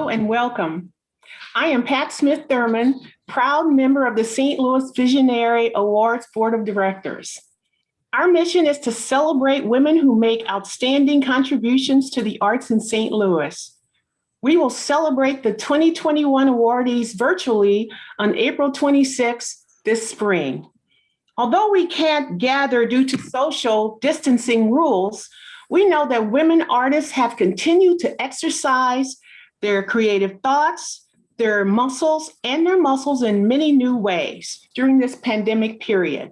Hello and welcome. I am Pat Smith Thurman, proud member of the St. Louis Visionary Awards Board of Directors. Our mission is to celebrate women who make outstanding contributions to the arts in St. Louis. We will celebrate the 2021 awardees virtually on April 26th this spring. Although we can't gather due to social distancing rules, we know that women artists have continued to exercise their creative thoughts, their muscles in many new ways during this pandemic period.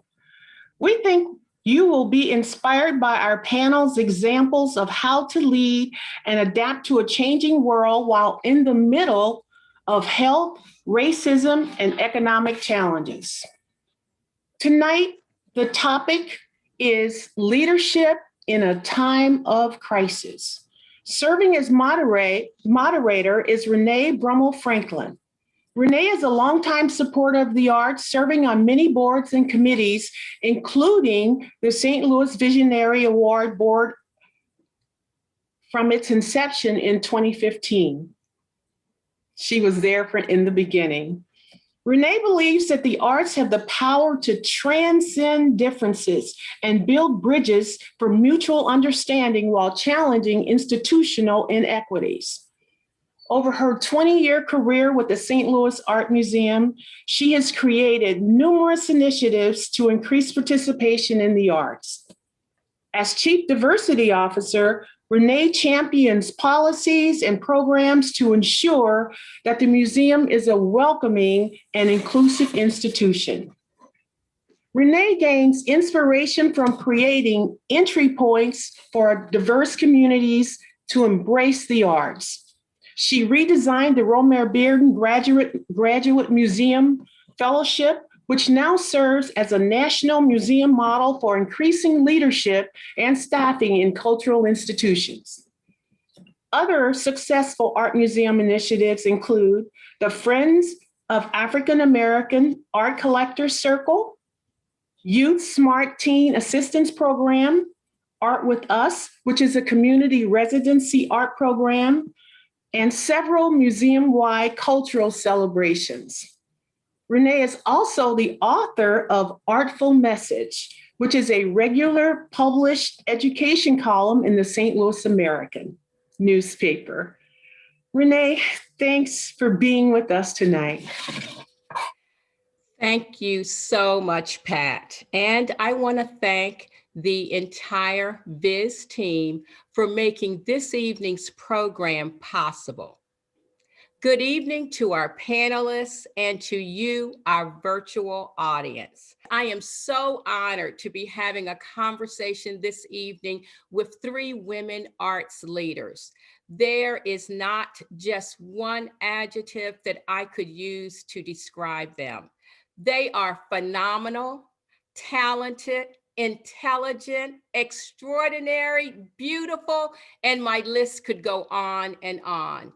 We think you will be inspired by our panel's examples of how to lead and adapt to a changing world while in the middle of health, racism, and economic challenges. Tonight, the topic is leadership in a time of crisis. Serving as moderator is Renee Brummel Franklin. Renee is a longtime supporter of the arts, serving on many boards and committees, including the St. Louis Visionary Award Board from its inception in 2015. She was there in the beginning. Renee believes that the arts have the power to transcend differences and build bridges for mutual understanding while challenging institutional inequities. Over her 20-year career with the St. Louis Art Museum, she has created numerous initiatives to increase participation in the arts. As Chief Diversity Officer, Renee champions policies and programs to ensure that the museum is a welcoming and inclusive institution. Renee gains inspiration from creating entry points for diverse communities to embrace the arts. She redesigned the Romer Bearden Graduate Museum Fellowship, which now serves as a national museum model for increasing leadership and staffing in cultural institutions. Other successful art museum initiatives include the Friends of African American Art Collectors Circle, Youth Smart Teen Assistance Program, Art with Us, which is a community residency art program, and several museum-wide cultural celebrations. Renee is also the author of Artful Message, which is a regular published education column in the St. Louis American newspaper. Renee, thanks for being with us tonight. Thank you so much, Pat. And I want to thank the entire Viz team for making this evening's program possible. Good evening to our panelists and to you, our virtual audience. I am so honored to be having a conversation this evening with three women arts leaders. There is not just one adjective that I could use to describe them. They are phenomenal, talented, intelligent, extraordinary, beautiful, and my list could go on and on.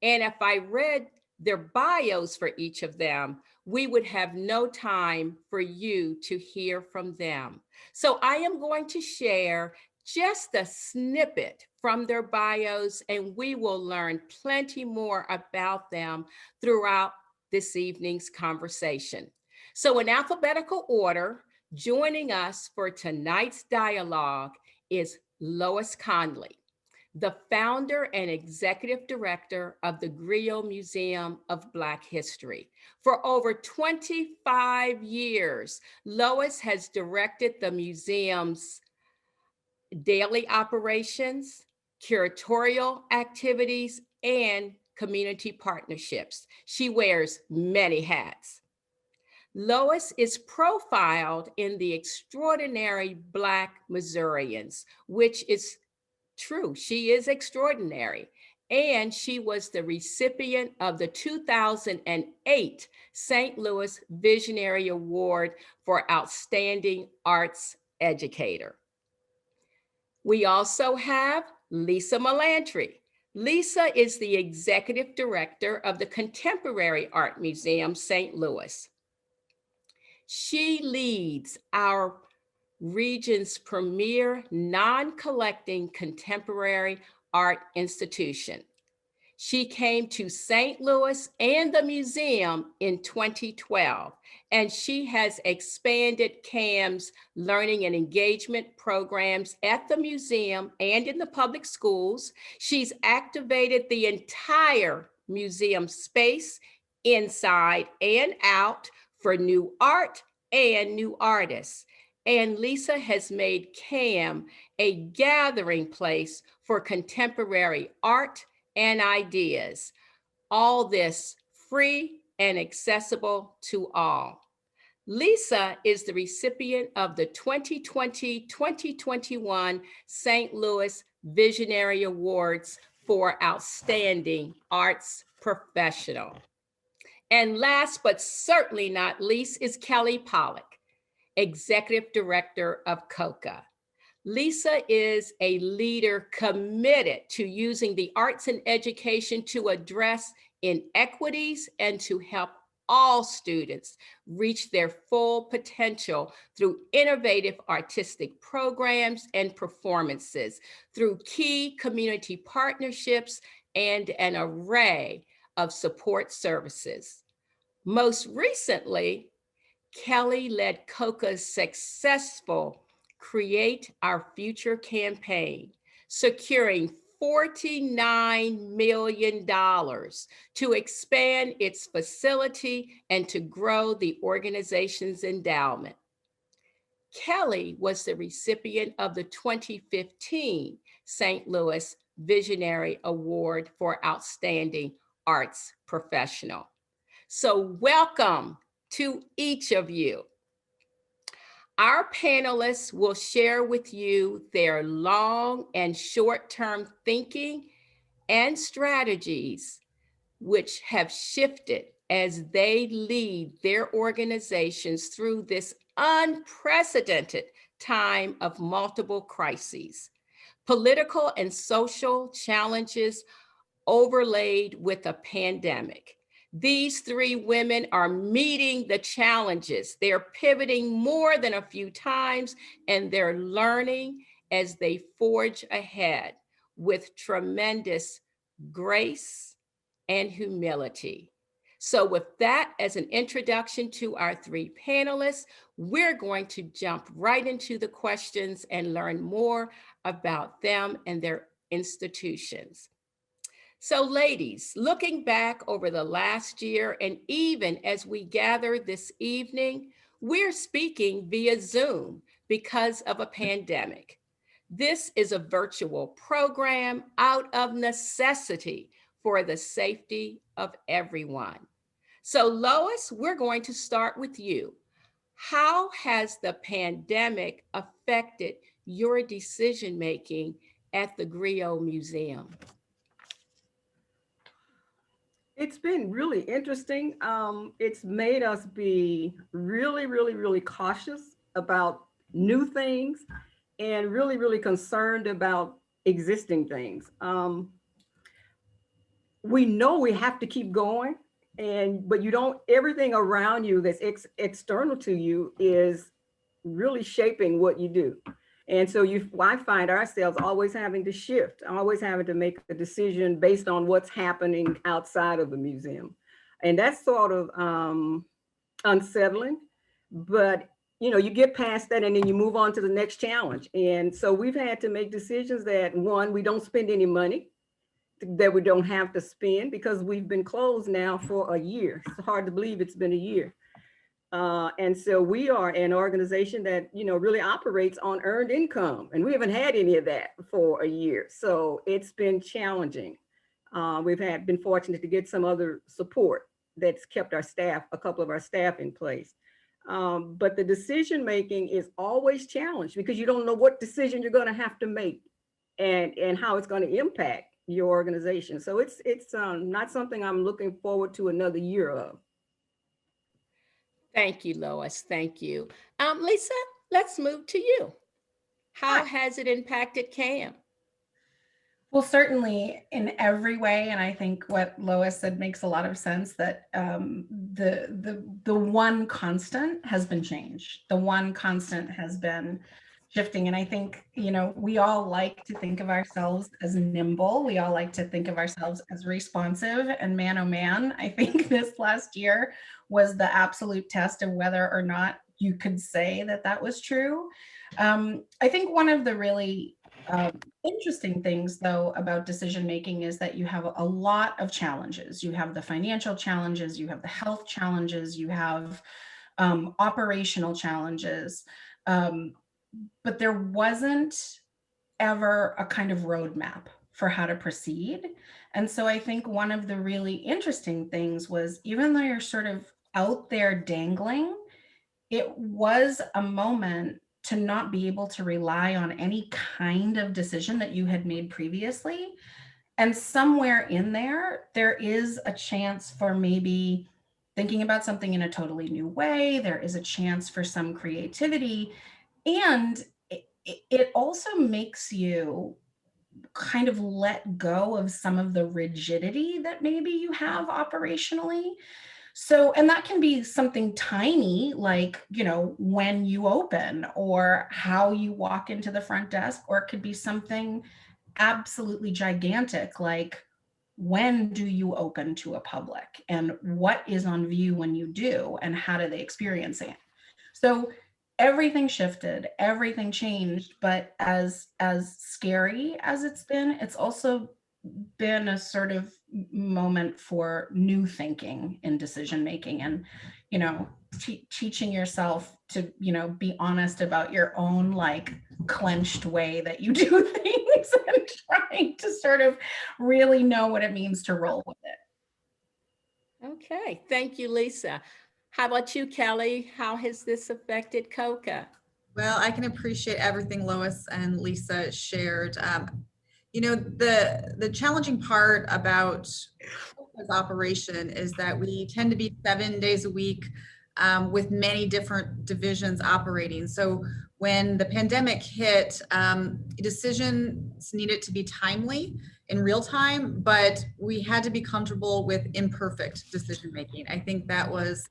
And if I read their bios for each of them, we would have no time for you to hear from them. So I am going to share just a snippet from their bios, and we will learn plenty more about them throughout this evening's conversation. So in alphabetical order, joining us for tonight's dialogue is Lois Conley, the founder and executive director of the Griot Museum of Black History. For over 25 years, Lois has directed the museum's daily operations, curatorial activities, and community partnerships. She wears many hats. Lois is profiled in the Extraordinary Black Missourians, which is true. She is extraordinary. And she was the recipient of the 2008 St. Louis Visionary Award for Outstanding Arts Educator. We also have Lisa Melantry. Lisa is the executive director of the Contemporary Art Museum, St. Louis. She leads our region's premier non-collecting contemporary art institution. She came to St. Louis and the museum in 2012, and she has expanded CAM's learning and engagement programs at the museum and in the public schools. She's activated the entire museum space inside and out for new art and new artists. And Lisa has made CAM a gathering place for contemporary art and ideas. All this free and accessible to all. Lisa is the recipient of the 2020-2021 St. Louis Visionary Awards for Outstanding Arts Professional. And last but certainly not least is Kelly Pollock, Executive Director of COCA. Lisa is a leader committed to using the arts and education to address inequities and to help all students reach their full potential through innovative artistic programs and performances, through key community partnerships, and an array of support services. Most recently, Kelly led COCA's successful Create Our Future campaign, securing $49 million to expand its facility and to grow the organization's endowment. Kelly was the recipient of the 2015 St. Louis Visionary Award for Outstanding Arts Professional. So welcome to each of you. Our panelists will share with you their long and short-term thinking and strategies which have shifted as they lead their organizations through this unprecedented time of multiple crises, political and social challenges overlaid with a pandemic. These three women are meeting the challenges. They're pivoting more than a few times, and they're learning as they forge ahead with tremendous grace and humility. So with that as an introduction to our three panelists, we're going to jump right into the questions and learn more about them and their institutions. So ladies, looking back over the last year, and even as we gather this evening, we're speaking via Zoom because of a pandemic. This is a virtual program out of necessity for the safety of everyone. So Lois, we're going to start with you. How has the pandemic affected your decision-making at the Griot Museum? It's been really interesting. It's made us be really, really, really cautious about new things and really, really concerned about existing things. We know we have to keep going, but you don't, everything around you that's external to you is really shaping what you do. And so I find ourselves always having to shift, always having to make a decision based on what's happening outside of the museum. And that's sort of unsettling, but you get past that and then you move on to the next challenge. And so we've had to make decisions that, one, we don't spend any money that we don't have to spend because we've been closed now for a year. It's hard to believe it's been a year. And so we are an organization that, really operates on earned income, and we haven't had any of that for a year. So it's been challenging. We've been fortunate to get some other support that's kept a couple of our staff in place. But the decision-making is always challenged because you don't know what decision you're going to have to make and how it's going to impact your organization. So it's not something I'm looking forward to another year of. Thank you, Lois. Thank you. Lisa, let's move to you. How has it impacted CAM? Well, certainly in every way, and I think what Lois said makes a lot of sense, that the one constant has been change. The one constant has been shifting. And I think, we all like to think of ourselves as nimble. We all like to think of ourselves as responsive. And man, oh man, I think this last year was the absolute test of whether or not you could say that that was true. I think one of the really interesting things, though, about decision making is that you have a lot of challenges. You have the financial challenges, you have the health challenges, you have operational challenges. But there wasn't ever a kind of roadmap for how to proceed. And so I think one of the really interesting things was, even though you're sort of out there dangling, it was a moment to not be able to rely on any kind of decision that you had made previously. And somewhere in there, there is a chance for maybe thinking about something in a totally new way. There is a chance for some creativity. And it also makes you kind of let go of some of the rigidity that maybe you have operationally. So, and that can be something tiny, like, when you open or how you walk into the front desk, or it could be something absolutely gigantic, like when do you open to a public and what is on view when you do and how do they experience it. So everything shifted, everything changed, but as scary as it's been, it's also been a sort of moment for new thinking in decision making, and teaching yourself to be honest about your own like clenched way that you do things, and trying to sort of really know what it means to roll with it. Okay, thank you, Lisa. How about you, Kelly? How has this affected COCA? Well, I can appreciate everything Lois and Lisa shared. The challenging part about COCA's operation is that we tend to be 7 days a week with many different divisions operating. So when the pandemic hit, decisions needed to be timely in real time, but we had to be comfortable with imperfect decision making. I think that was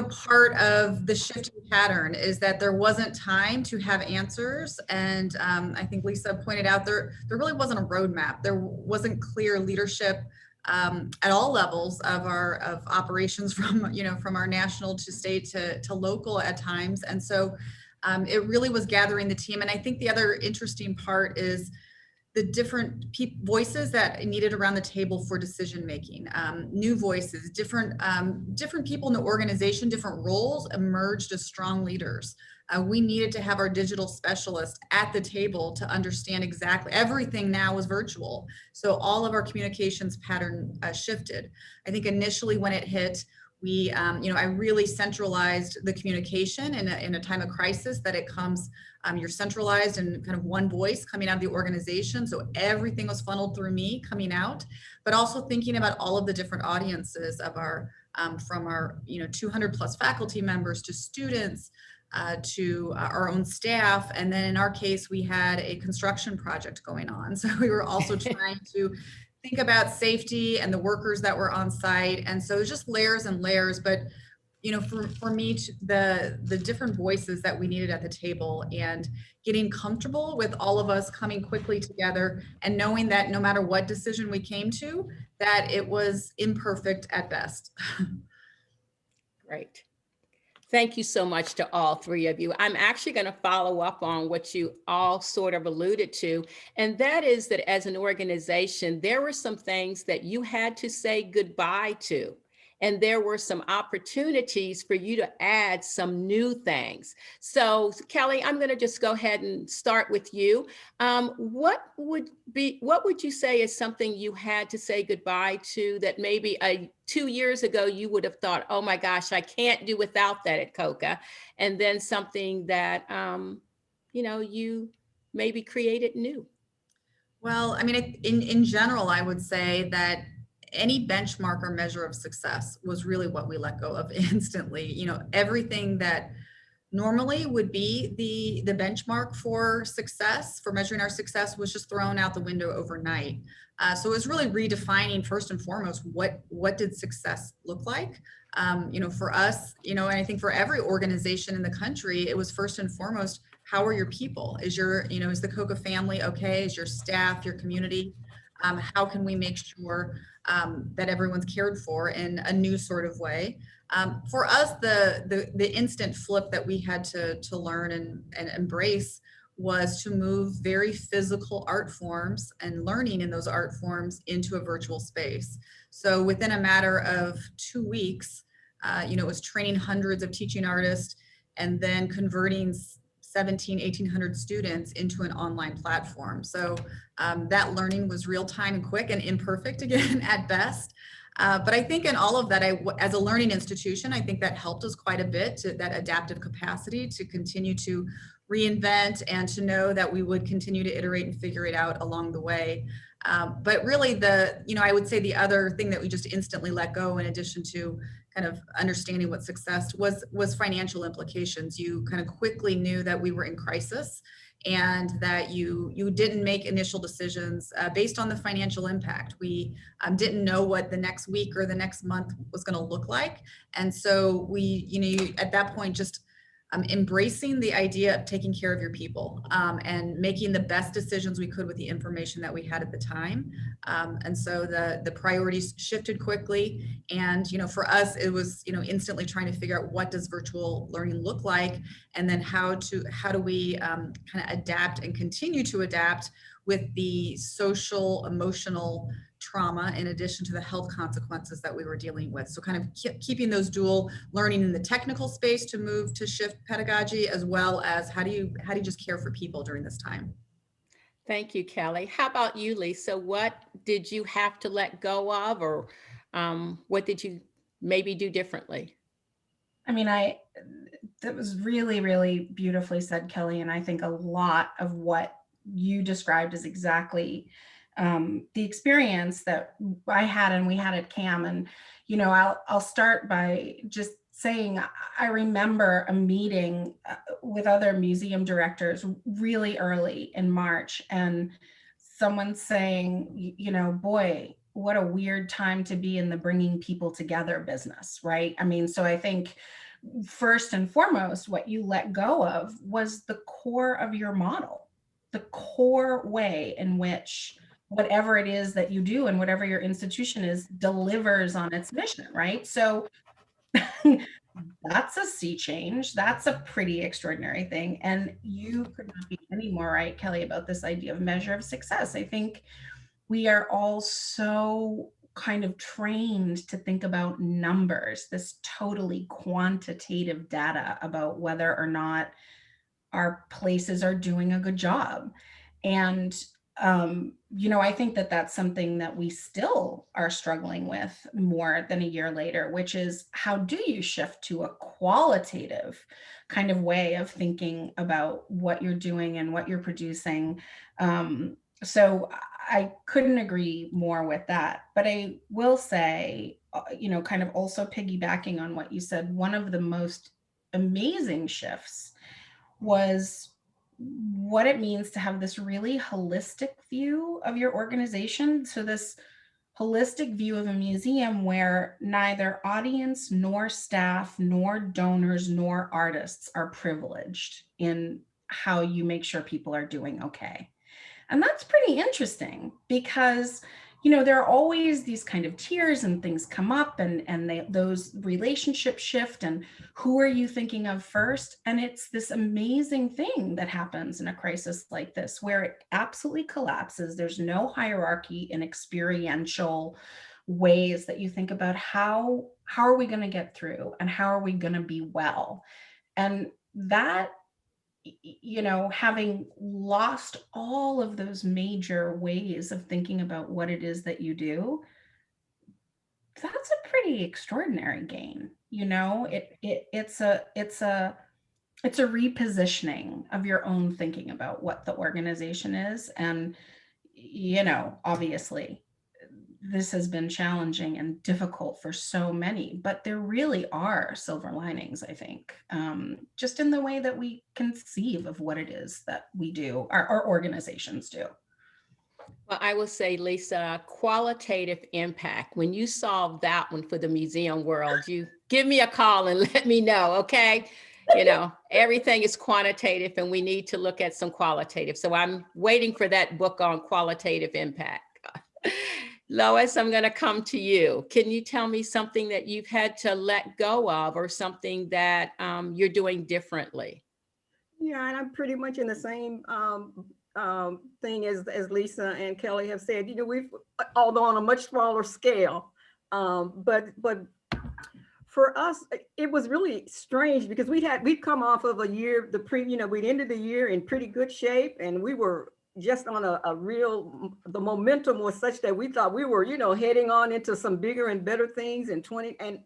part of the shifting pattern, is that there wasn't time to have answers. And I think Lisa pointed out there really wasn't a roadmap. There wasn't clear leadership at all levels of operations, from our national to state to local at times. And so it really was gathering the team. And I think the other interesting part is the different voices that needed around the table for decision making, new voices, different people in the organization, different roles emerged as strong leaders. We needed to have our digital specialist at the table to understand exactly everything. Now was virtual, so all of our communications pattern shifted. I think initially when it hit, we, I really centralized the communication in a time of crisis, that it comes, you're centralized and kind of one voice coming out of the organization. So everything was funneled through me coming out, but also thinking about all of the different audiences of our, from our, 200 plus faculty members to students, to our own staff. And then in our case, we had a construction project going on. So we were also trying to think about safety and the workers that were on site. And so just layers and layers, but for me, the different voices that we needed at the table, and getting comfortable with all of us coming quickly together and knowing that no matter what decision we came to, that it was imperfect at best. Great. Thank you so much to all three of you. I'm actually going to follow up on what you all sort of alluded to, and that is that as an organization, there were some things that you had to say goodbye to, and there were some opportunities for you to add some new things. So Kelly, I'm going to just go ahead and start with you. What would you say is something you had to say goodbye to that maybe 2 years ago you would have thought, oh my gosh, I can't do without that at COCA, and then something that you maybe created new? Well, I mean, in general, I would say that any benchmark or measure of success was really what we let go of instantly. Everything that normally would be the benchmark for success, for measuring our success, was just thrown out the window overnight. So it was really redefining, first and foremost, what did success look like? For us, and I think for every organization in the country, it was first and foremost, how are your people? Is is the Coca family okay? Is your staff, your community? How can we make sure that everyone's cared for in a new sort of way? For us, the instant flip that we had to learn and embrace was to move very physical art forms and learning in those art forms into a virtual space. So within a matter of 2 weeks, it was training hundreds of teaching artists and then converting 1,800 students into an online platform. So that learning was real time and quick and imperfect again at best. But I think in all of that, as a learning institution, I think that helped us quite a bit, to that adaptive capacity to continue to reinvent and to know that we would continue to iterate and figure it out along the way. But really I would say the other thing that we just instantly let go, in addition to kind of understanding what success was financial implications. You kind of quickly knew that we were in crisis, and that you didn't make initial decisions based on the financial impact. We didn't know what the next week or the next month was going to look like. And so we, at that point, just embracing the idea of taking care of your people and making the best decisions we could with the information that we had at the time. And so the priorities shifted quickly. And, for us, it was, instantly trying to figure out, what does virtual learning look like? And then how do we kind of adapt and continue to adapt with the social, emotional trauma, in addition to the health consequences that we were dealing with. So kind of keeping those dual learning in the technical space to move to shift pedagogy, as well as how do you just care for people during this time? Thank you, Kelly. How about you, Lisa? What did you have to let go of, or what did you maybe do differently? I mean, that was really, really beautifully said, Kelly. And I think a lot of what you described is exactly the experience that I had and we had at CAM. And, I'll start by just saying, I remember a meeting with other museum directors really early in March, and someone saying, boy, what a weird time to be in the bringing people together business, right? I mean, so I think first and foremost, what you let go of was the core of your model, the core way in which whatever it is that you do and whatever your institution is delivers on its mission, right? So that's a sea change. That's a pretty extraordinary thing. And you could not be any more right, Kelly, about this idea of measure of success. I think we are all so kind of trained to think about numbers, this totally quantitative data about whether or not our places are doing a good job. And I think that that's something that we still are struggling with more than a year later, which is, how do you shift to a qualitative kind of way of thinking about what you're doing and what you're producing? So I couldn't agree more with that. But I will say, kind of also piggybacking on what you said, one of the most amazing shifts was what it means to have this really holistic view of your organization. So this holistic view of a museum where neither audience nor staff nor donors nor artists are privileged in how you make sure people are doing okay. And that's pretty interesting because, there are always these kind of tiers and things come up, and those relationships shift, and who are you thinking of first? And it's this amazing thing that happens in a crisis like this, where it absolutely collapses. There's no hierarchy in experiential ways that you think about how are we going to get through, and how are we going to be well? And that, having lost all of those major ways of thinking about what it is that you do, that's a pretty extraordinary gain. It's a repositioning of your own thinking about what the organization is. And, obviously this has been challenging and difficult for so many, but there really are silver linings, I think, just in the way that we conceive of what it is that we do, our organizations do. Well, I will say, Lisa, qualitative impact. When you solve that one for the museum world, you give me a call and let me know, okay? Everything is quantitative and we need to look at some qualitative. So I'm waiting for that book on qualitative impact. Lois, I'm going to come to you. Can you tell me something that you've had to let go of or something that you're doing differently? Yeah, and I'm pretty much in the same thing as Lisa and Kelly have said. We've, although on a much smaller scale, but for us, it was really strange because we'd come off of a year, we'd ended the year in pretty good shape, and we were just on the momentum was such that we thought we were, heading on into some bigger and better things in 20, and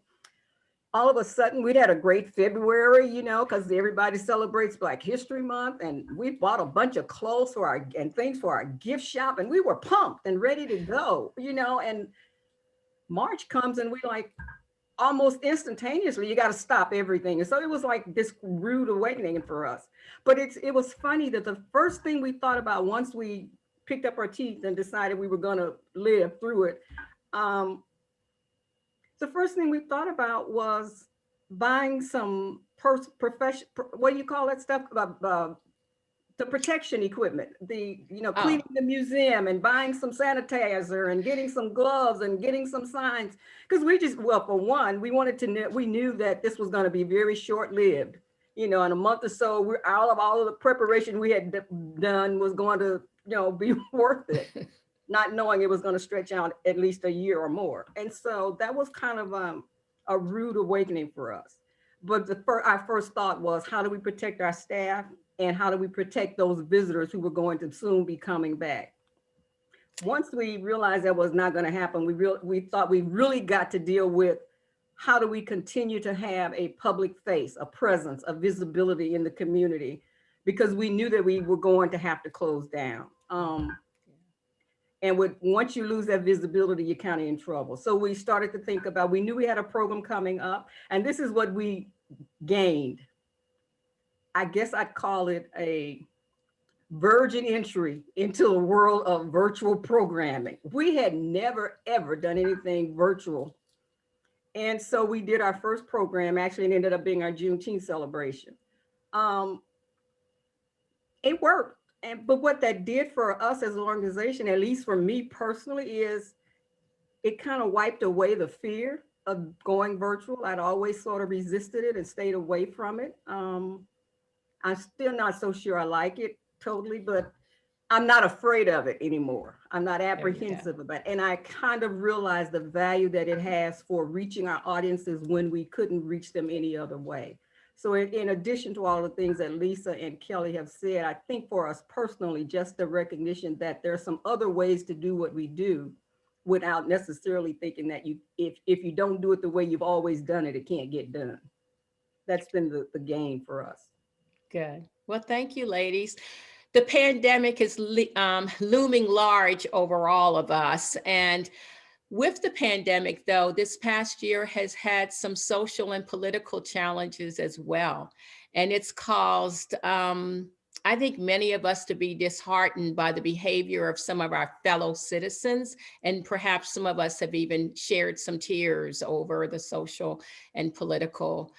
all of a sudden we'd had a great February, because everybody celebrates Black History Month, and we bought a bunch of clothes and things for our gift shop, and we were pumped and ready to go, and March comes and we like, almost instantaneously, you got to stop everything. And so it was like this rude awakening for us. But it was funny that the first thing we thought about once we picked up our teeth and decided we were going to live through it, the first thing we thought about was buying some what do you call that stuff? The protection equipment, cleaning the museum and buying some sanitizer and getting some gloves and getting some signs. Because for one, we knew that this was going to be very short-lived. In a month or so, all of the preparation we had done was going to, be worth it, not knowing it was going to stretch out at least a year or more. And so that was kind of a rude awakening for us. But our first thought was, how do we protect our staff? And how do we protect those visitors who were going to soon be coming back? Once we realized that was not going to happen, we thought we really got to deal with how do we continue to have a public face, a presence, a visibility in the community, because we knew that we were going to have to close down. And once you lose that visibility, you're kind of in trouble. So we started to think about, we knew we had a program coming up, and this is what we gained. I guess I'd call it a virgin entry into a world of virtual programming. We had never, ever done anything virtual. And so we did our first program. Actually, it ended up being our Juneteenth celebration. It worked. But what that did for us as an organization, at least for me personally, is it kind of wiped away the fear of going virtual. I'd always sort of resisted it and stayed away from it. I'm still not so sure I like it totally, but I'm not afraid of it anymore. I'm not apprehensive about it. And I kind of realized the value that it has for reaching our audiences when we couldn't reach them any other way. So in addition to all the things that Lisa and Kelly have said, I think for us personally, just the recognition that there's some other ways to do what we do without necessarily thinking that if you don't do it the way you've always done it, it can't get done. That's been the gain for us. Good. Well, thank you, ladies. The pandemic is looming large over all of us. And with the pandemic, though, this past year has had some social and political challenges as well. And it's caused, I think, many of us to be disheartened by the behavior of some of our fellow citizens. And perhaps some of us have even shared some tears over the social and political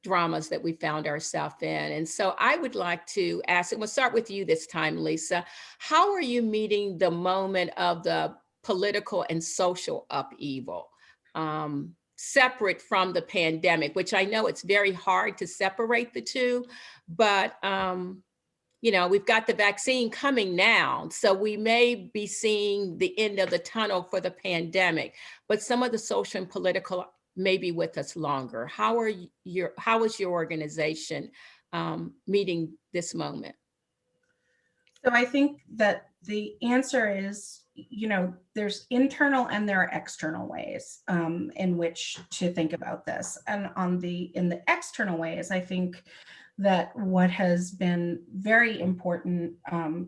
dramas that we found ourselves in. And so I would like to ask, and we'll start with you this time, Lisa, how are you meeting the moment of the political and social upheaval, separate from the pandemic, which I know it's very hard to separate the two, but we've got the vaccine coming now, so we may be seeing the end of the tunnel for the pandemic, but some of the social and political may be with us longer. How is your organization meeting this moment? So I think that the answer is, there's internal and there are external ways in which to think about this. And in the external ways, I think that what has been very important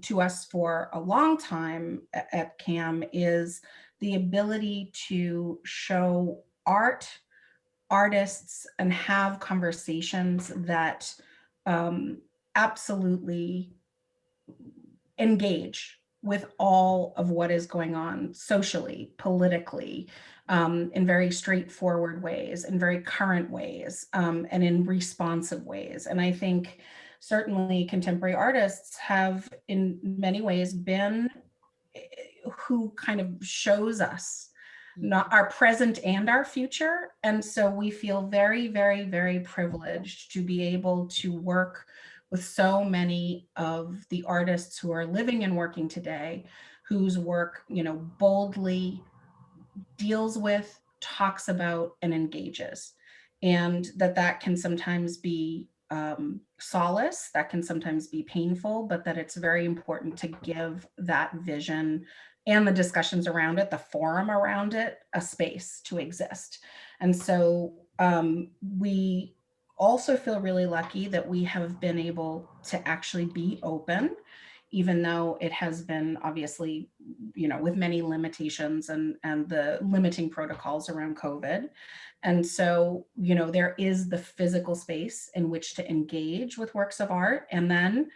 to us for a long time at CAM is the ability to show artists, and have conversations that absolutely engage with all of what is going on socially, politically, in very straightforward ways, in very current ways, and in responsive ways. And I think certainly contemporary artists have in many ways been who kind of shows us not our present and our future. And so we feel very, very, very privileged to be able to work with so many of the artists who are living and working today, whose work, boldly deals with, talks about, and engages. And that can sometimes be solace, that can sometimes be painful, but that it's very important to give that vision and the discussions around it, the forum around it, a space to exist. And so we also feel really lucky that we have been able to actually be open, even though it has been obviously, with many limitations and the limiting protocols around COVID. And so, there is the physical space in which to engage with works of art. And then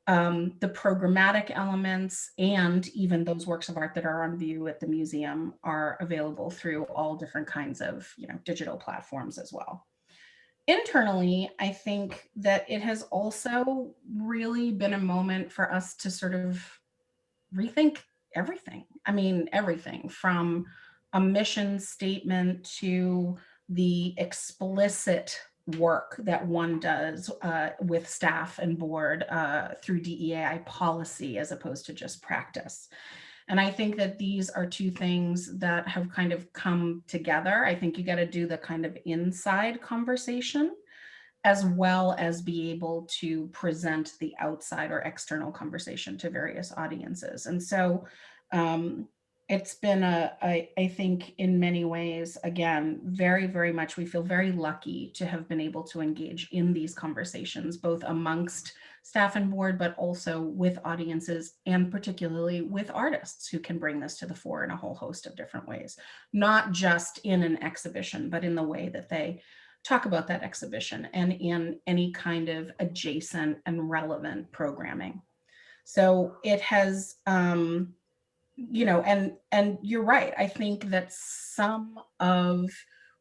the programmatic elements and even those works of art that are on view at the museum are available through all different kinds of, digital platforms as well. Internally, I think that it has also really been a moment for us to sort of rethink everything. I mean, everything from a mission statement to the explicit work that one does with staff and board through DEI policy as opposed to just practice. And I think that these are two things that have kind of come together. I think you got to do the kind of inside conversation as well as be able to present the outside or external conversation to various audiences. And so it's been I think in many ways, again, very, very much, we feel very lucky to have been able to engage in these conversations, both amongst staff and board, but also with audiences and particularly with artists who can bring this to the fore in a whole host of different ways, not just in an exhibition, but in the way that they talk about that exhibition and in any kind of adjacent and relevant programming. So it has, and you're right. I think that some of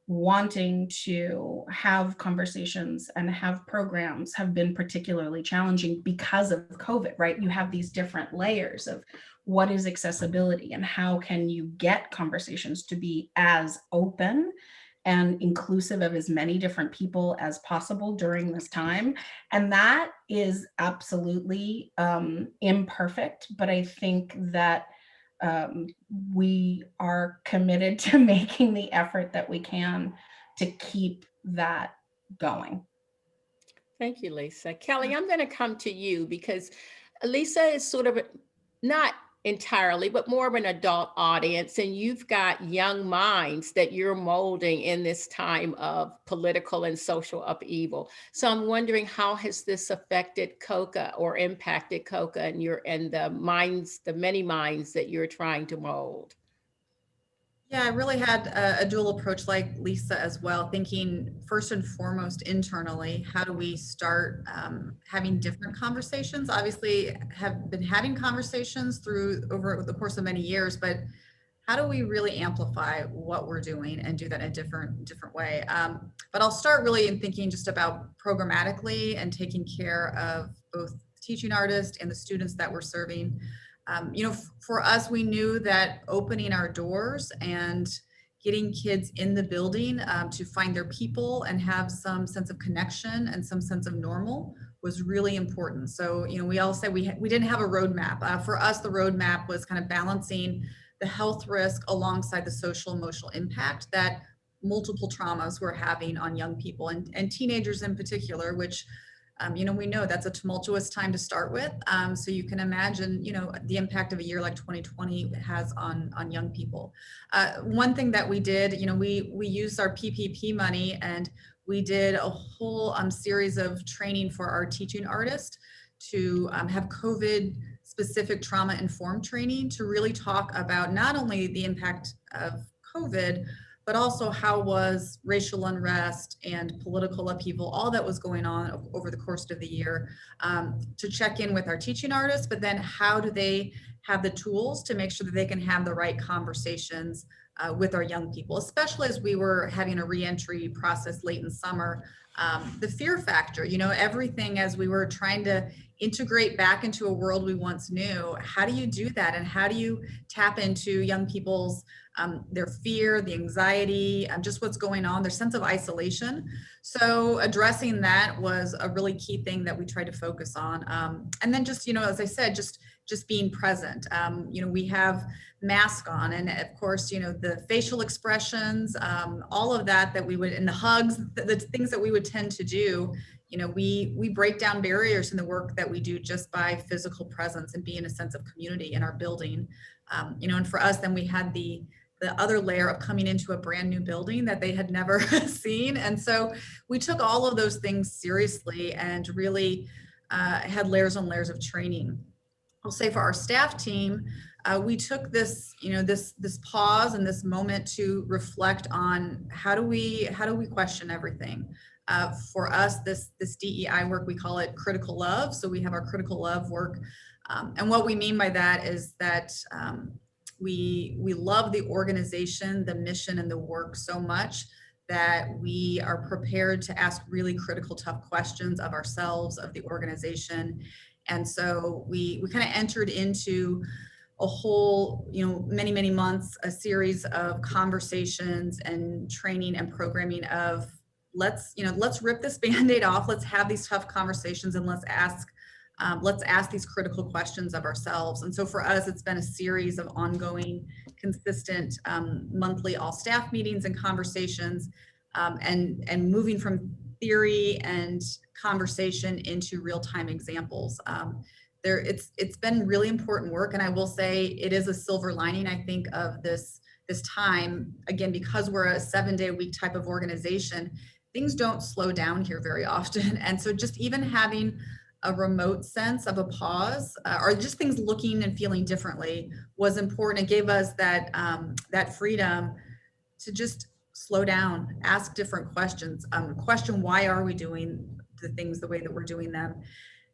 wanting to have conversations and have programs have been particularly challenging because of COVID, right? You have these different layers of what is accessibility and how can you get conversations to be as open and inclusive of as many different people as possible during this time. And that is absolutely imperfect, but I think that we are committed to making the effort that we can to keep that going. Thank you, Lisa. Kelly, I'm going to come to you because Lisa is sort of not entirely, but more of an adult audience. And you've got young minds that you're molding in this time of political and social upheaval. So I'm wondering, how has this affected COCA or impacted COCA and the many minds that you're trying to mold? Yeah, I really had a dual approach like Lisa as well, thinking first and foremost internally, how do we start having different conversations? Obviously have been having conversations over the course of many years, but how do we really amplify what we're doing and do that in a different way? But I'll start really in thinking just about programmatically and taking care of both teaching artists and the students that we're serving. For us, we knew that opening our doors and getting kids in the building to find their people and have some sense of connection and some sense of normal was really important. So, we all said we didn't have a roadmap. For us, the roadmap was kind of balancing the health risk alongside the social emotional impact that multiple traumas were having on young people and teenagers in particular, which we know that's a tumultuous time to start with. So you can imagine, the impact of a year like 2020 has on young people. One thing that we did, we used our PPP money and we did a whole series of training for our teaching artists to have COVID specific trauma informed training to really talk about not only the impact of COVID, but also how was racial unrest and political upheaval, all that was going on over the course of the year, to check in with our teaching artists, but then how do they have the tools to make sure that they can have the right conversations with our young people, especially as we were having a reentry process late in summer. The fear factor, everything as we were trying to integrate back into a world we once knew. How do you do that? And how do you tap into young people's, their fear, the anxiety, just what's going on, their sense of isolation. So addressing that was a really key thing that we tried to focus on. And then just, as I said, just being present. We have mask on, and of course, the facial expressions, all of that we would, and the hugs, the things that we would tend to do, we break down barriers in the work that we do just by physical presence and being a sense of community in our building. And for us, then we had the other layer of coming into a brand new building that they had never seen. And so we took all of those things seriously and really had layers on layers of training. I'll say for our staff team, we took this, this pause and this moment to reflect on how do we question everything. For us, this DEI work, we call it critical love. So we have our critical love work. And what we mean by that is that we love the organization, the mission, and the work so much that we are prepared to ask really critical, tough questions of ourselves, of the organization. And so we kind of entered into a whole, many, many months, a series of conversations and training and programming of let's rip this Band-Aid off. Let's have these tough conversations and let's ask these critical questions of ourselves. And so for us, it's been a series of ongoing, consistent monthly all staff meetings and conversations, and moving from theory and conversation into real-time examples. It's been really important work, and I will say it is a silver lining, I think, of this time. Again, because we're a 7-day-a-week type of organization, things don't slow down here very often. And so just even having a remote sense of a pause, or just things looking and feeling differently, was important. It gave us that freedom to just slow down, ask different questions, question why are we doing the things the way that we're doing them,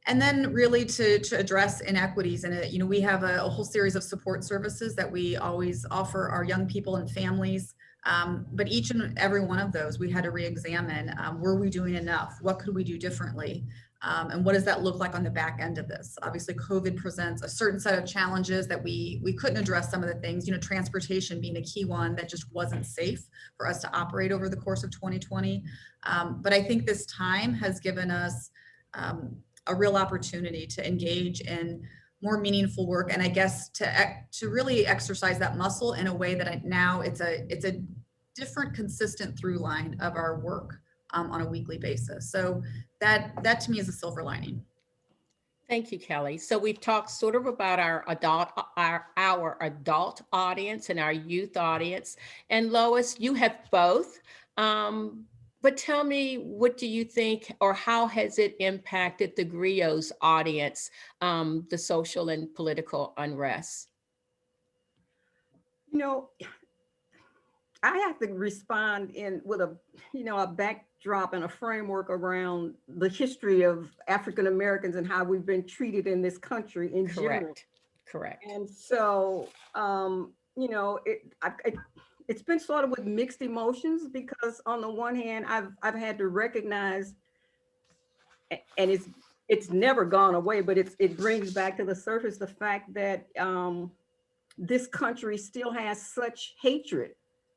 and then really to address inequities. And we have a whole series of support services that we always offer our young people and families. But each and every one of those, we had to re-examine, were we doing enough? What could we do differently? And what does that look like on the back end of this? Obviously, COVID presents a certain set of challenges that we couldn't address some of the things, transportation being a key one that just wasn't safe for us to operate over the course of 2020. But I think this time has given us a real opportunity to engage in more meaningful work, and I guess to really exercise that muscle in a way that now it's a different, consistent through line of our work on a weekly basis. So that to me is a silver lining. Thank you, Kelly. So we've talked sort of about our adult audience and our youth audience. And Lois, you have both. But tell me, what do you think, or how has it impacted the Griots audience, the social and political unrest? I have to respond with a backdrop and a framework around the history of African Americans and how we've been treated in this country in general. Correct. And so, it's been sort of with mixed emotions, because on the one hand, I've had to recognize, and it's never gone away, but it brings back to the surface the fact that this country still has such hatred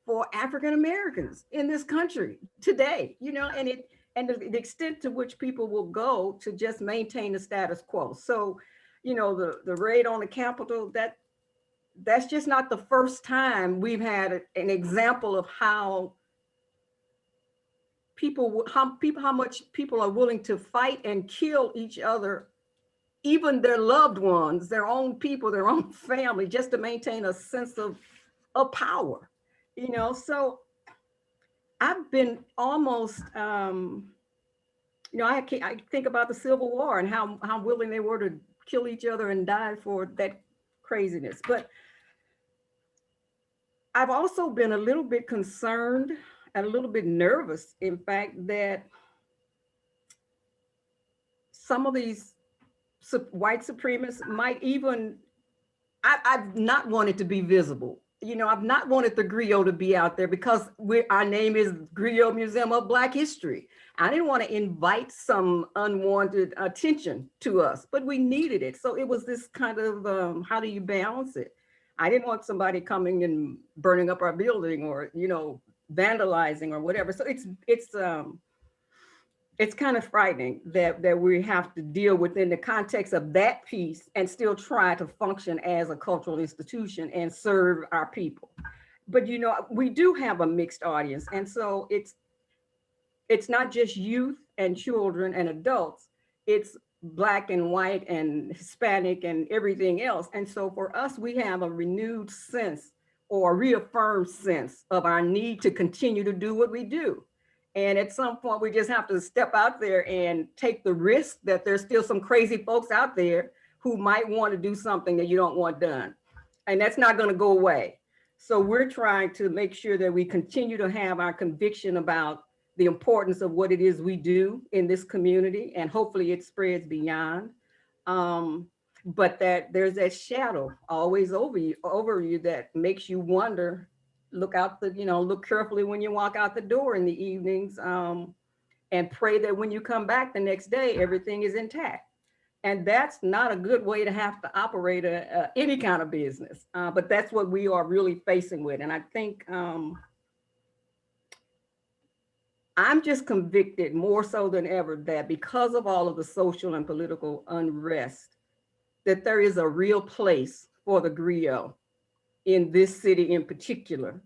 for African Americans in this country today, and the extent to which people will go to just maintain the status quo. So, the raid on the Capitol, that's just not the first time we've had an example of how much people are willing to fight and kill each other, even their loved ones, their own people, their own family, just to maintain a sense of power. So I've been almost, I think about the Civil War and how willing they were to kill each other and die for that craziness. But I've also been a little bit concerned and a little bit nervous, in fact, that some of these white supremacists might even I've not wanted to be visible. You know, I've not wanted the griot to be out there because our name is Griot Museum of Black History. I didn't want to invite some unwanted attention to us, but we needed it. So it was this kind of, how do you balance it? I didn't want somebody coming and burning up our building or, you know, vandalizing or whatever. So it's kind of frightening that we have to deal within the context of that piece and still try to function as a cultural institution and serve our people. But you know, we do have a mixed audience, and so it's not just youth and children and adults, it's Black and white and Hispanic and everything else. And so for us, we have a renewed sense or reaffirmed sense of our need to continue to do what we do. And at some point, we just have to step out there and take the risk that there's still some crazy folks out there who might want to do something that you don't want done. And that's not going to go away. So we're trying to make sure that we continue to have our conviction about the importance of what it is we do in this community, and hopefully it spreads beyond. But that there's that shadow always over you that makes you wonder. Look out look carefully when you walk out the door in the evenings, and pray that when you come back the next day, everything is intact. And that's not a good way to have to operate any kind of business. But that's what we are really facing with. And I think I'm just convicted more so than ever that because of all of the social and political unrest, that there is a real place for the griot in this city in particular.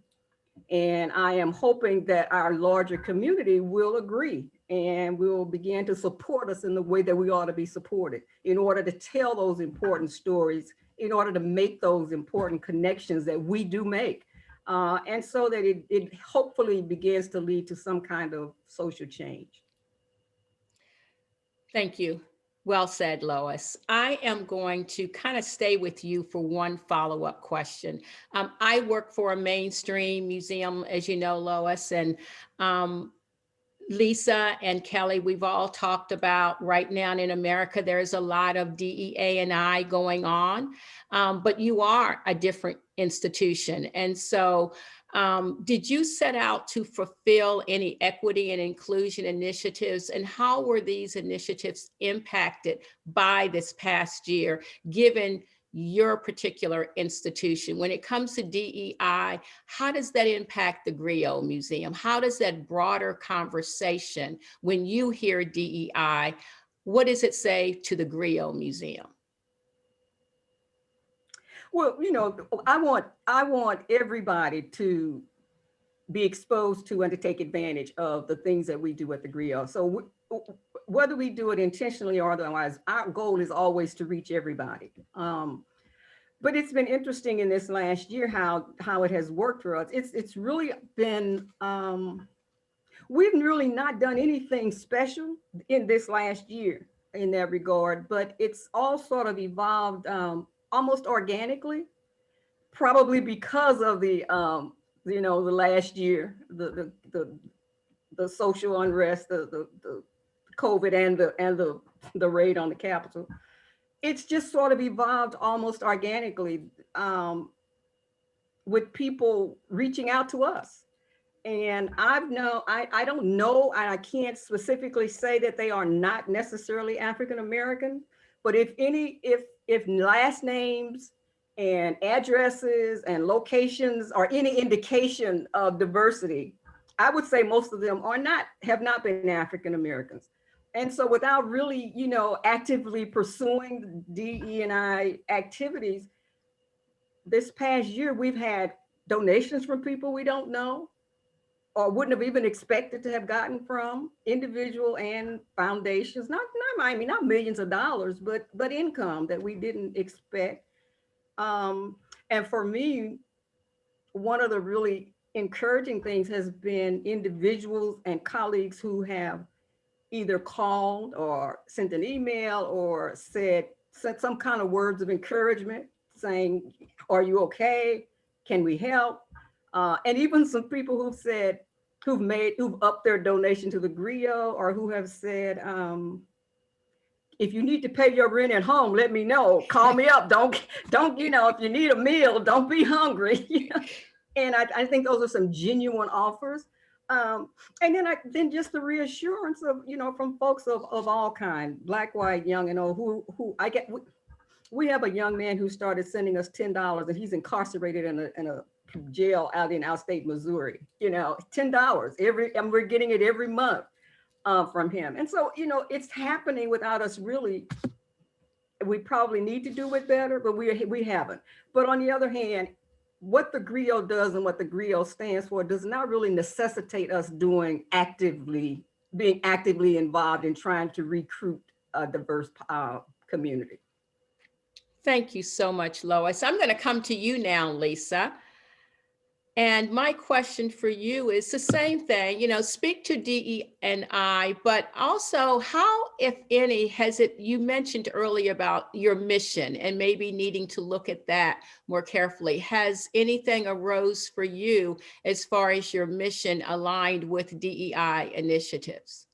And I am hoping that our larger community will agree and will begin to support us in the way that we ought to be supported in order to tell those important stories, in order to make those important connections that we do make. And so that it hopefully begins to lead to some kind of social change. Thank you. Well said, Lois. I am going to kind of stay with you for one follow-up question. I work for a mainstream museum, as you know, Lois, and Lisa and Kelly, we've all talked about right now in America, there's a lot of DEI going on, but you are a different institution. And so did you set out to fulfill any equity and inclusion initiatives, and how were these initiatives impacted by this past year, given your particular institution? When it comes to DEI, how does that impact the Griot Museum? How does that broader conversation, when you hear DEI, what does it say to the Griot Museum? Well, you know, I want everybody to be exposed to and to take advantage of the things that we do at the Griot. So whether we do it intentionally or otherwise, our goal is always to reach everybody. But it's been interesting in this last year how it has worked for us. It's really been, we've really not done anything special in this last year in that regard, but it's all sort of evolved almost organically, probably because of the the last year, the social unrest, the COVID and the raid on the Capitol. It's just sort of evolved almost organically, with people reaching out to us. And I don't know, and I can't specifically say that they are not necessarily African American, but if last names and addresses and locations are any indication of diversity, I would say most of them have not been African Americans. And so without really, actively pursuing DE&I activities, this past year, we've had donations from people we don't know or wouldn't have even expected to have gotten from individual and foundations, not millions of dollars, but income that we didn't expect. And for me, one of the really encouraging things has been individuals and colleagues who have either called or sent an email or said some kind of words of encouragement saying, are you okay? Can we help? And even some people who've upped their donation to the Griot, or who have said, if you need to pay your rent at home, let me know. Call me up. Don't, if you need a meal, don't be hungry. And I think those are some genuine offers. And then just the reassurance of, from folks of all kinds, Black, white, young, and old, who I get. We have a young man who started sending us $10, and he's incarcerated in a jail out in outstate Missouri. $10 and we're getting it every month from him. And so, it's happening without us really. We probably need to do it better, but we haven't. But on the other hand, what the griot does and what the griot stands for does not really necessitate us being actively involved in trying to recruit a diverse community. Thank you so much, Lois. I'm going to come to you now, Lisa. And my question for you is the same thing, speak to DE&I, but also how, if any, you mentioned earlier about your mission and maybe needing to look at that more carefully. Has anything arose for you as far as your mission aligned with DEI initiatives?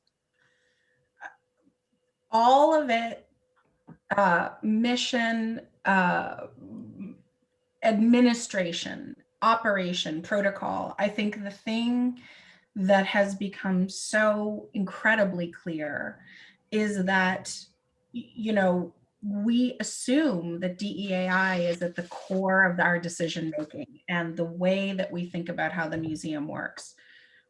All of it, mission, administration, operation, protocol. I think the thing that has become so incredibly clear is that, we assume that DEAI is at the core of our decision making and the way that we think about how the museum works.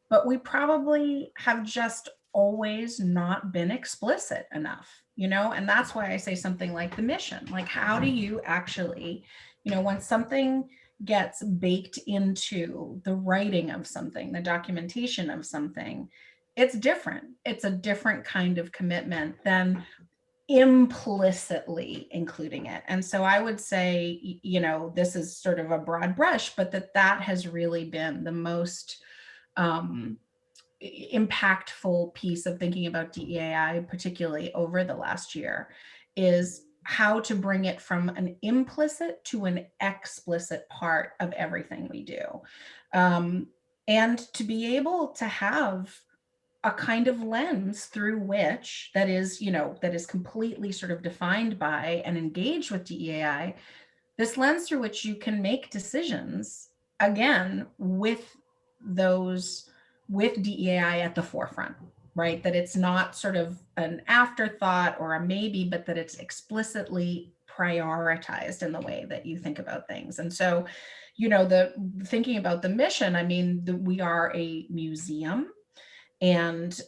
But we probably have just always not been explicit enough, and that's why I say something like the mission. Like, how do you actually, when something gets baked into the writing of something, the documentation of something, it's different. It's a different kind of commitment than implicitly including it. And so I would say, this is sort of a broad brush, but that has really been the most impactful piece of thinking about DEAI, particularly over the last year, is how to bring it from an implicit to an explicit part of everything we do. And to be able to have a kind of lens through which that is completely sort of defined by and engaged with DEAI, this lens through which you can make decisions, again, with DEAI at the forefront, right? That it's not sort of an afterthought or a maybe, but that it's explicitly prioritized in the way that you think about things. And so, the thinking about the mission, we are a museum, and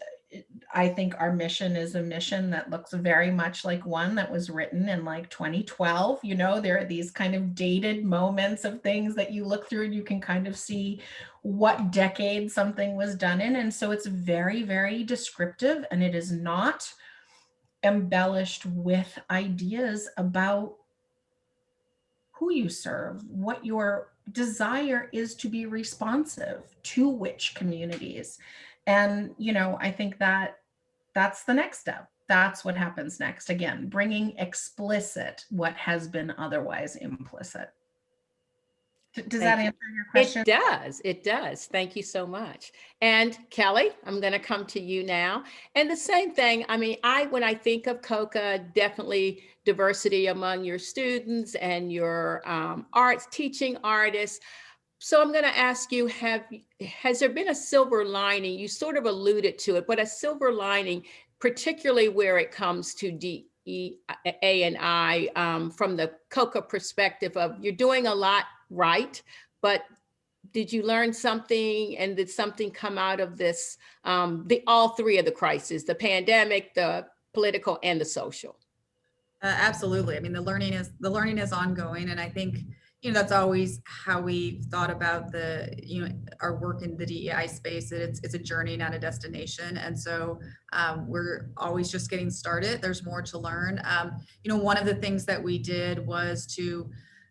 I think our mission is a mission that looks very much like one that was written in like 2012. There are these kind of dated moments of things that you look through and you can kind of see what decade something was done in. And so it's very, very descriptive, and it is not embellished with ideas about who you serve, what your desire is to be responsive to which communities. And, I think that's the next step. That's what happens next. Again, bringing explicit what has been otherwise implicit. Does that answer your question? It does. Thank you so much. And Kelly, I'm going to come to you now. And the same thing, when I think of COCA, definitely diversity among your students and your teaching artists. So I'm going to ask you, has there been a silver lining? You sort of alluded to it, but a silver lining, particularly where it comes to DEI from the COCA perspective of you're doing a lot right, but did you learn something, and did something come out of this, all three of the crises, the pandemic, the political, and the social? Absolutely. The learning is ongoing, and I think that's always how we thought about our work in the DEI space. It's a journey, not a destination. And so we're always just getting started. There's more to learn. One of the things that we did was to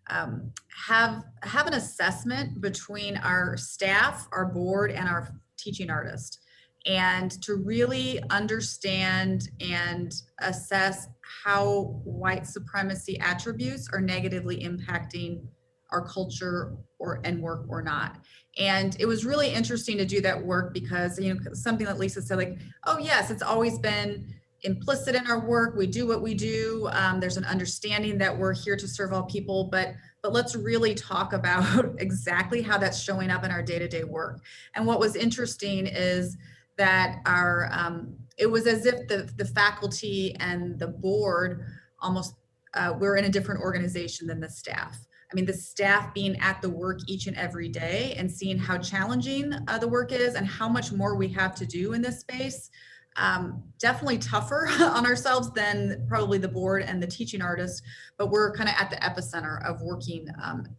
have an assessment between our staff, our board, and our teaching artist, and to really understand and assess how white supremacy attributes are negatively impacting our culture and work or not. And it was really interesting to do that work because, something that Lisa said, like, oh yes, it's always been, implicit in our work. We do what we do. There's an understanding that we're here to serve all people, but let's really talk about exactly how that's showing up in our day-to-day work. And what was interesting is that it was as if the faculty and the board almost were in a different organization than the staff. I mean, the staff being at the work each and every day and seeing how challenging the work is and how much more we have to do in this space. Definitely tougher on ourselves than probably the board and the teaching artists, but we're kind of at the epicenter of working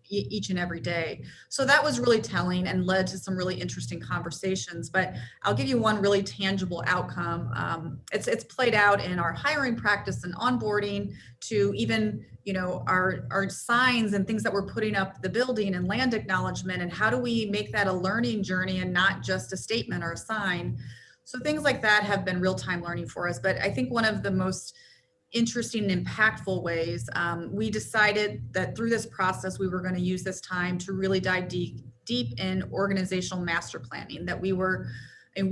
each and every day. So that was really telling and led to some really interesting conversations. But I'll give you one really tangible outcome. It's played out in our hiring practice and onboarding, to even, you know, our signs and things that we're putting up the building and land acknowledgement, and how do we make that a learning journey and not just a statement or a sign. So things like that have been real-time learning for us. But I think one of the most interesting and impactful ways, we decided that through this process, we were going to use this time to really dive deep in organizational master planning. That we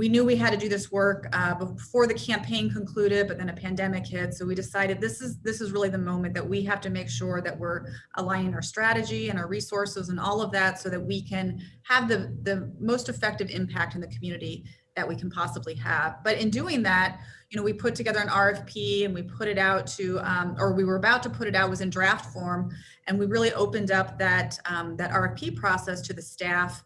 knew we had to do this work before the campaign concluded, but then a pandemic hit. So we decided this is really the moment that we have to make sure that we're aligning our strategy and our resources and all of that, so that we can have the most effective impact in the community that we can possibly have. But in doing that, you know, we put together an RFP and we put it out to, or we were about to put it out, was in draft form, and we really opened up that RFP process to the staff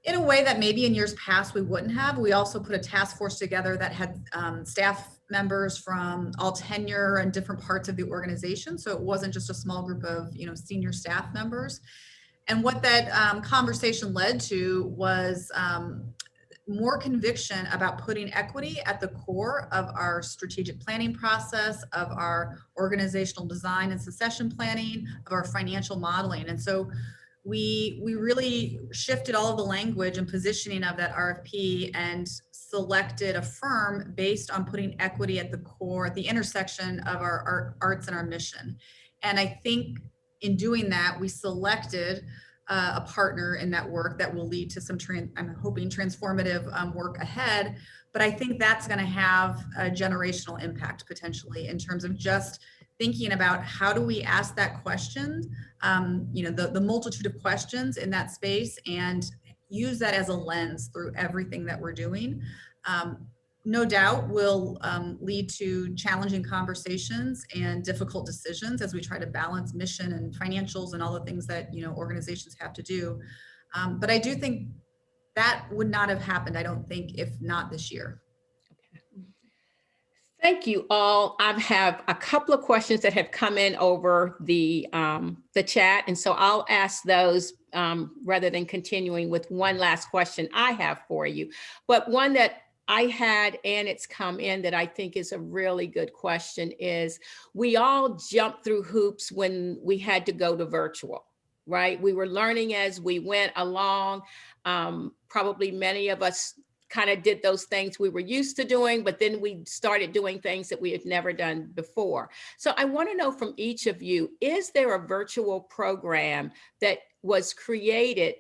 in a way that maybe in years past we wouldn't have. We also put a task force together that had staff members from all tenure and different parts of the organization. So it wasn't just a small group of, you know, senior staff members. And what that conversation led to was more conviction about putting equity at the core of our strategic planning process, of our organizational design and succession planning, of our financial modeling. And so we really shifted all of the language and positioning of that RFP and selected a firm based on putting equity at the core, at the intersection of our arts and our mission. And I think in doing that, we selected a partner in that work that will lead to some, I'm hoping, transformative work ahead. But I think that's going to have a generational impact potentially, in terms of just thinking about how do we ask that question, you know, the multitude of questions in that space, and use that as a lens through everything that we're doing. No doubt will lead to challenging conversations and difficult decisions as we try to balance mission and financials and all the things that, you know, organizations have to do. But I do think that would not have happened, I don't think, if not this year. Thank you all. I have a couple of questions that have come in over the chat, and so I'll ask those rather than continuing with one last question I have for you. But one that I had, and it's come in, that I think is a really good question is, we all jumped through hoops when we had to go to virtual, right? We were learning as we went along. Probably many of us kind of did those things we were used to doing, but then we started doing things that we had never done before. So I want to know from each of you, is there a virtual program that was created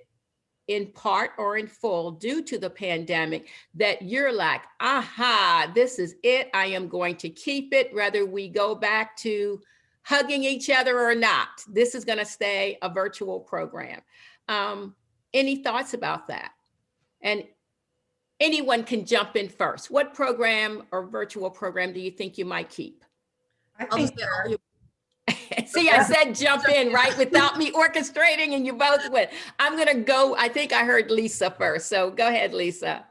in part or in full due to the pandemic that you're like, aha, this is it, I am going to keep it, whether we go back to hugging each other or not, this is going to stay a virtual program? Any thoughts about that? And anyone can jump in first. What program or virtual program do you think you might keep? I think See, I said jump in, right? Without me orchestrating, and you both went. I'm going to go. I think I heard Lisa first. So go ahead, Lisa.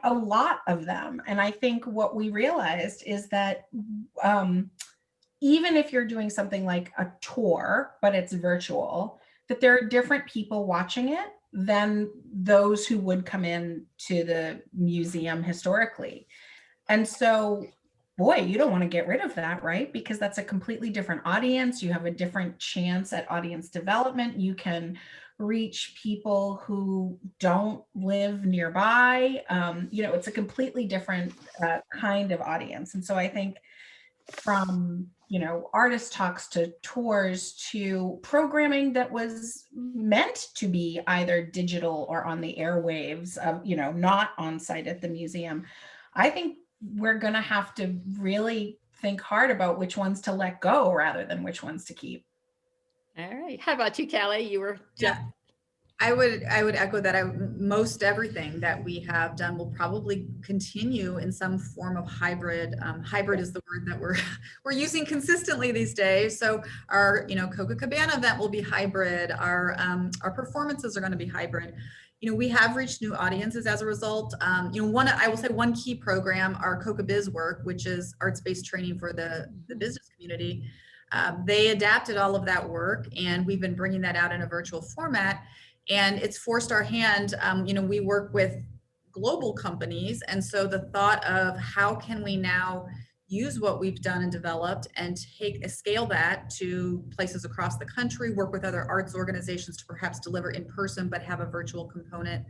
a lot of them. And I think what we realized is that even if you're doing something like a tour, but it's virtual, that there are different people watching it than those who would come in to the museum historically. And so, boy, you don't want to get rid of that, right? Because that's a completely different audience. You have a different chance at audience development. You can reach people who don't live nearby. You know, it's a completely different kind of audience. And so I think from, you know, artist talks to tours to programming that was meant to be either digital or on the airwaves, you know, not on site at the museum, I think we're going to have to really think hard about which ones to let go rather than which ones to keep. All right. How about you, Kelly? You were just. Yeah. I would echo that. Most everything that we have done will probably continue in some form of hybrid. Hybrid is the word that we're using consistently these days. So our Coca Cabana event will be hybrid. Our performances are going to be hybrid. We have reached new audiences as a result. I will say one key program, our Coca Biz work, which is arts-based training for the business community. They adapted all of that work, and we've been bringing that out in a virtual format. And it's forced our hand. We work with global companies. And so the thought of how can we now use what we've done and developed and scale that to places across the country, work with other arts organizations to perhaps deliver in person, but have a virtual component.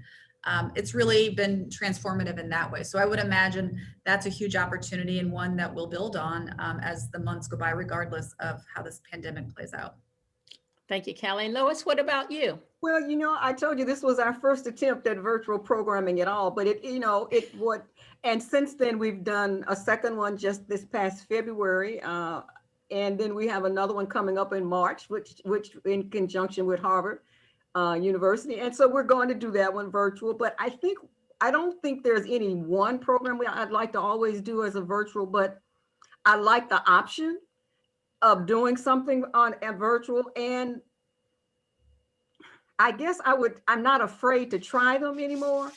It's really been transformative in that way. So I would imagine that's a huge opportunity and one that we'll build on as the months go by, regardless of how this pandemic plays out. Thank you, Kelly. And Lois, what about you? Well, I told you this was our first attempt at virtual programming at all, but and since then we've done a second one just this past February. And then we have another one coming up in March, which in conjunction with Harvard University. And so we're going to do that one virtual, but I don't think there's any one program I'd like to always do as a virtual, but I like the option of doing something on a virtual. And I guess I'm not afraid to try them anymore.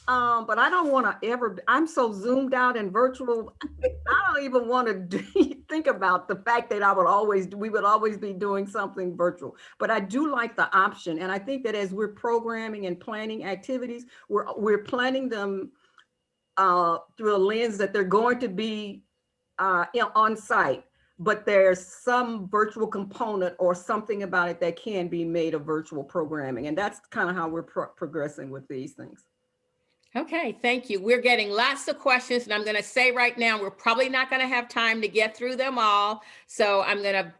But I don't want to I'm so zoomed out and virtual. I don't even want to think about the fact that we would always be doing something virtual. But I do like the option. And I think that as we're programming and planning activities, we're planning them through a lens that they're going to be on site, but there's some virtual component or something about it that can be made of virtual programming. And that's kind of how we're progressing with these things. Okay, thank you. We're getting lots of questions, and I'm going to say right now, we're probably not going to have time to get through them all. So I'm going to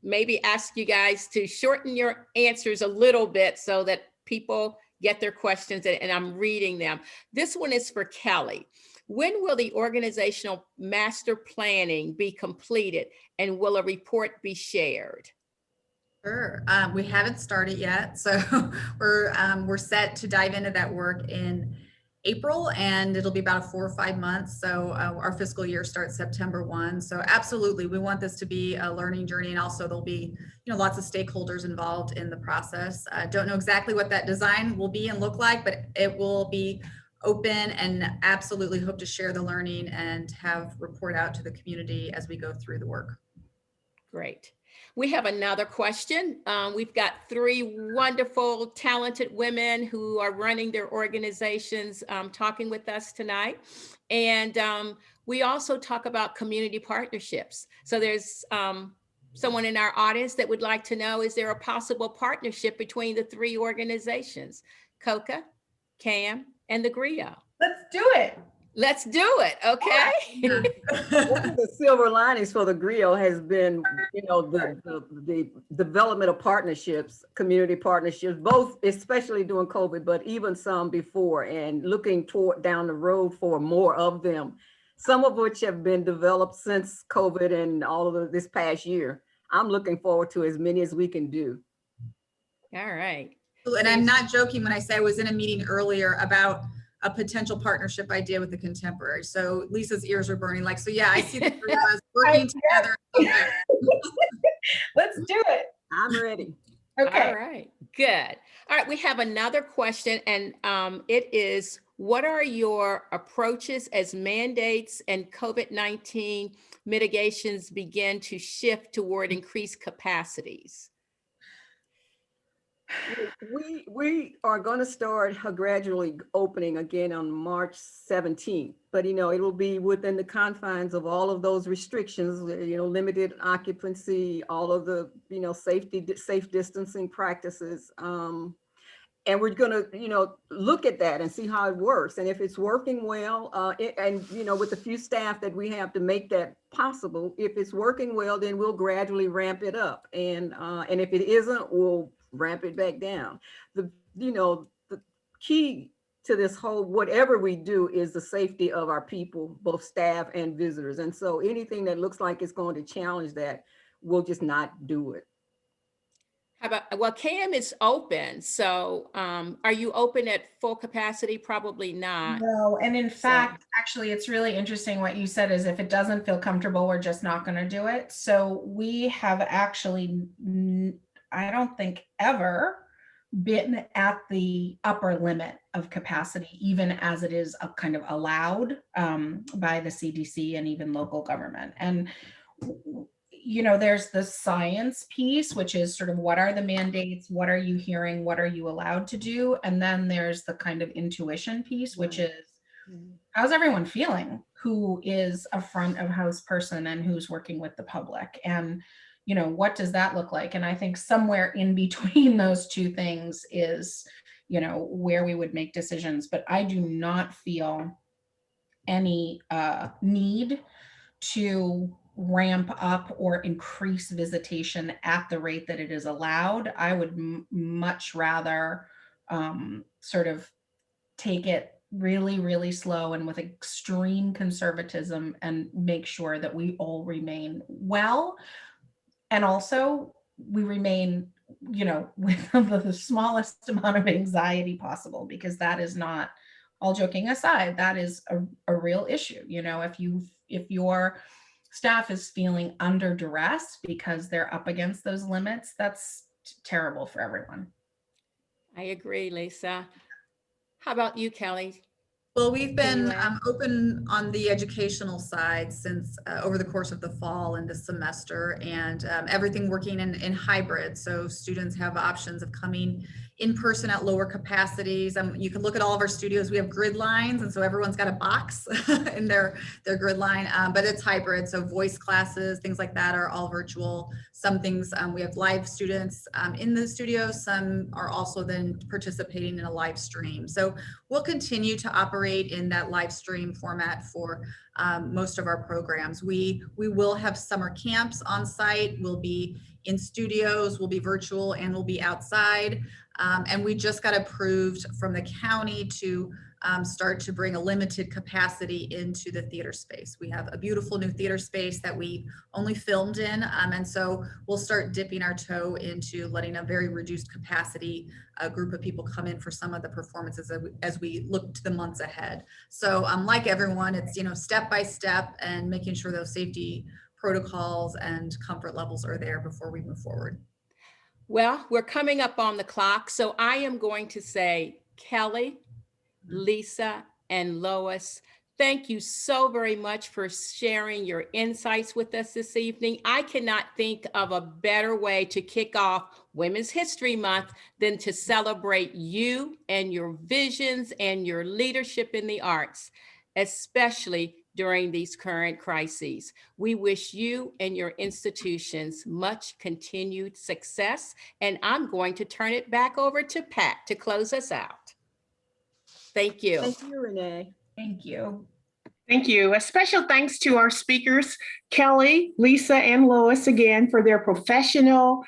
maybe ask you guys to shorten your answers a little bit so that people get their questions, and I'm reading them. This one is for Kelly. When will the organizational master planning be completed, and will a report be shared? Sure. We haven't started yet, so we're set to dive into that work in April, and it'll be about 4 or 5 months. So our fiscal year starts September 1. So absolutely, we want this to be a learning journey, and also there'll be lots of stakeholders involved in the process. I don't know exactly what that design will be and look like, but it will be open, and absolutely hope to share the learning and have report out to the community as we go through the work. Great. We have another question. We've got 3 wonderful, talented women who are running their organizations talking with us tonight. And we also talk about community partnerships. So there's someone in our audience that would like to know, is there a possible partnership between the 3 organizations, Coca, CAM, and the GRIO? Let's do it. Let's do it. Okay. One of the silver linings for the GRIO has been, the development of partnerships, community partnerships, both especially during COVID, but even some before, and looking toward down the road for more of them, some of which have been developed since COVID and all of this past year. I'm looking forward to as many as we can do. All right. And I'm not joking when I say I was in a meeting earlier about a potential partnership idea with the Contemporary. So Lisa's ears are burning. Like, so yeah, I see the 3 of us working together. Let's do it. I'm ready. Okay. All right. Good. All right. We have another question, and it is, what are your approaches as mandates and COVID-19 mitigations begin to shift toward increased capacities? We are going to start gradually opening again on March 17th, but it will be within the confines of all of those restrictions, limited occupancy, all of the safe distancing practices, and we're going to look at that and see how it works, and if it's working well, with the few staff that we have to make that possible, if it's working well, then we'll gradually ramp it up, and if it isn't, we'll ramp it back down. The key to this whole, whatever we do is the safety of our people, both staff and visitors. And so anything that looks like it's going to challenge that, we'll just not do it. How about, well, CAM is open. So are you open at full capacity? Probably not. No, and in So- fact, actually, it's really interesting what you said is if it doesn't feel comfortable, we're just not going to do it. So we have actually, I don't think ever been at the upper limit of capacity, even as it is a kind of allowed by the CDC and even local government. And you know, there's the science piece, which is sort of what are the mandates, what are you hearing, what are you allowed to do? And then there's the kind of intuition piece, which is how's everyone feeling who is a front of house person and who's working with the public? And, you know, what does that look like? And I think somewhere in between those two things is, you know, where we would make decisions. But I do not feel any need to ramp up or increase visitation at the rate that it is allowed. I would much rather sort of take it really, really slow and with extreme conservatism and make sure that we all remain well. And also we remain, you know, with the smallest amount of anxiety possible, because that is not, all joking aside, that is a real issue. You know, if your staff is feeling under duress because they're up against those limits, that's terrible for everyone. I agree, Lisa. How about you, Kelly? Well, we've Can you been add? open on the educational side since over the course of the fall and this semester, and everything working in hybrid. So students have options of coming in person at lower capacities. You can look at all of our studios. We have grid lines, and so everyone's got a box in their grid line, but it's hybrid. So voice classes, things like that are all virtual. Some things, we have live students in the studio. Some are also then participating in a live stream. So we'll continue to operate in that live stream format for most of our programs. We will have summer camps on site. We'll be in studios, we'll be virtual, and we'll be outside. And we just got approved from the county to start to bring a limited capacity into the theater space. We have a beautiful new theater space that we only filmed in. And so we'll start dipping our toe into letting a very reduced capacity group of people come in for some of the performances as we look to the months ahead. So like everyone, it's, you know, step by step and making sure those safety protocols and comfort levels are there before we move forward. Well, we're coming up on the clock, so I am going to say, Kelly, Lisa, and Lois, thank you so very much for sharing your insights with us this evening. I cannot think of a better way to kick off Women's History Month than to celebrate you and your visions and your leadership in the arts, especially during these current crises. We wish you and your institutions much continued success, and I'm going to turn it back over to Pat to close us out. Thank you. Thank you, Renee. Thank you. Thank you. A special thanks to our speakers, Kelly, Lisa, and Lois, again, for their professional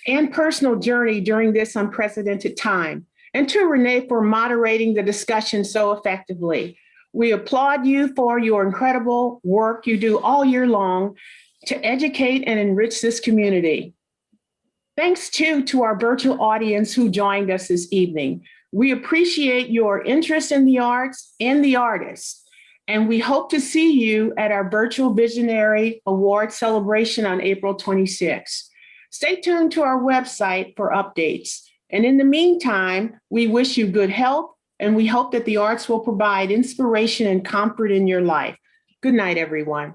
and personal journey during this unprecedented time, and to Renee for moderating the discussion so effectively. We applaud you for your incredible work you do all year long to educate and enrich this community. Thanks too to our virtual audience who joined us this evening. We appreciate your interest in the arts and the artists, and we hope to see you at our virtual Visionary Award celebration on April 26th. Stay tuned to our website for updates. And in the meantime, we wish you good health, and we hope that the arts will provide inspiration and comfort in your life. Good night, everyone.